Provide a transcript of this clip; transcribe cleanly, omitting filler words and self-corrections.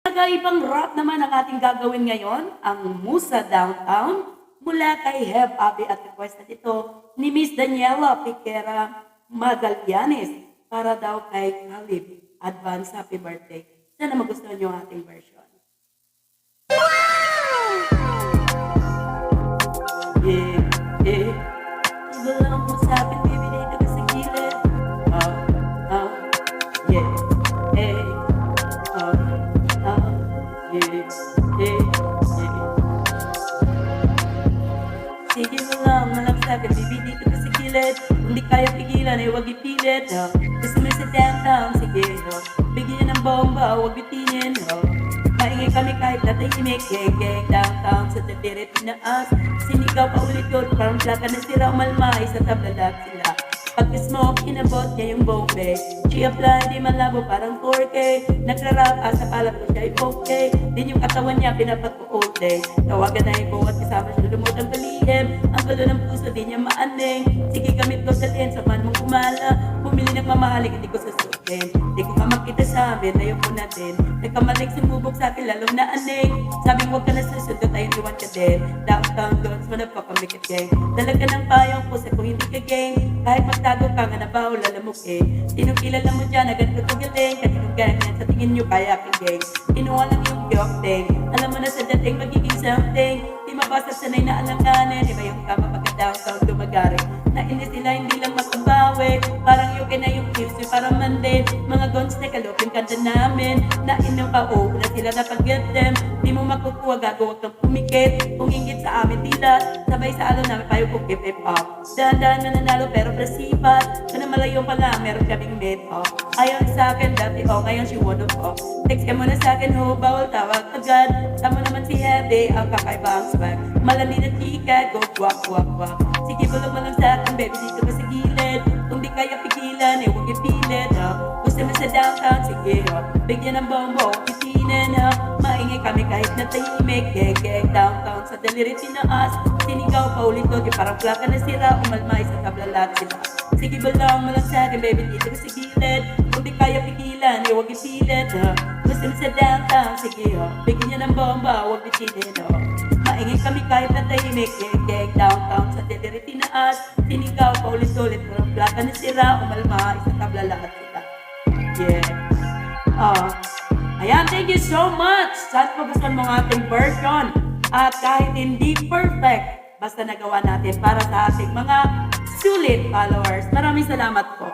Kakaibang rap naman ang ating gagawin ngayon, ang Musa Downtown, mula kay Heb Abi at request na ito ni Miss Daniela Piquera Magallanes para daw kay Khalib. Advance happy birthday. Sana magustuhan niyo ang ating version. Yeah, yeah. Iba lang mo sa akin, baby, dito ka sa gilid. Yeah, hey, yeah, yeah, yeah. Sige mo lang sabi, baby, dito ka sa gilid. Hindi kaya pigilan, huwag ipilit. Gusto mo sa downtown, sige. Bigyan ng bomba, huwag bitinin. Maingay kami kahit na tahimik. Gang, downtown sa talirit pinaas. Sinigaw pa ulit yun, parang plaka na sira umalmay sa tablalag sila. Pag-smoke, inabot niya yung bombe. She apply, di malabo, parang 4K. Nagrarap, asa palap ko siya, okay. Din yung katawan niya, pinapat ko all day. Tawagan na yung buhat, kasama siya lumot ang kalihim. Ang gulo ng puso, di niya maaning. Sige, gamit ko sa lens, sa man mong kumala. Bumili ng mamahaling, hindi ko sasukin. Di ko ka makita sa amin, ayaw ko na din. Nagkamalik, sumubok sa akin, lalong na aning. Sabing huwag ka na susunod, tayo diwan ka din. Downtown, don't wanna fuck a make it gang. Dalaga ng payong pusa kung hindi ka gang. Kahit magtago ka nga na ba, lalamok eh. Sinong kilala mo dyan, agad ko tugaling. Kaninong ganyan, sa tingin nyo kaya king gang. Kinuha lang yung giyokting. Alam mo na sa dating, magiging something. Di mabasa sanay na alanganin. Iba yung kama pagka downtown lumagaring. Nainis sila, hindi lang makabawi. Parang yuki na yung QC, parang Monday. Mga gons na kalupin kanta namin. Nainom pa, na sila na pag-get them. Di mo makukuha, gago, wag kang pumikit. Kung ingit sa amin, tila. Sabay sa alaw namin, payo kong keep it up. Dahan-dahan mananalo, pero presipat. Sana malayo pa lang, meron kaming made up. Ayaw sa akin, dati ngayon si one of up. Text ka muna sa akin, bawal tawag agad. Tama naman si Hebe, ang kakaibang swag. Malali na chika, go guwak, guwak, guwak. Sige, bulong mo lang sa akin, baby, dito ka sa gilid. Kung di kaya pigilan, huwag ipilit. Gusto mo sa downtown, sige. Bigyan ng bombo, kitinin. Maingay kami kahit na tahimik. Gang, downtown sa dalirit tinaas. Sinigaw pa ulit ko, di parang plaka na sira. Umalmay sa tablalat sila. Sige, bulong mo lang sa akin, baby, dito ka sa gilid. Kung di kaya pigilan, huwag ipilit. Gusto mo sa downtown, sige. Bigyan niya ng bomba, huwag bitinin. Maingay kami kahit na tahimik. Gang, downtown sa delirit tinaas. Sinigaw pa ulit-ulit. Parang plaka na sira. Umalma, isang tabla lahat sila. Yeah. Ayan, thank you so much. Sana magustuhan mo ang ating version. At kahit hindi perfect, basta nagawa natin para sa ating mga sulit followers. Maraming salamat po.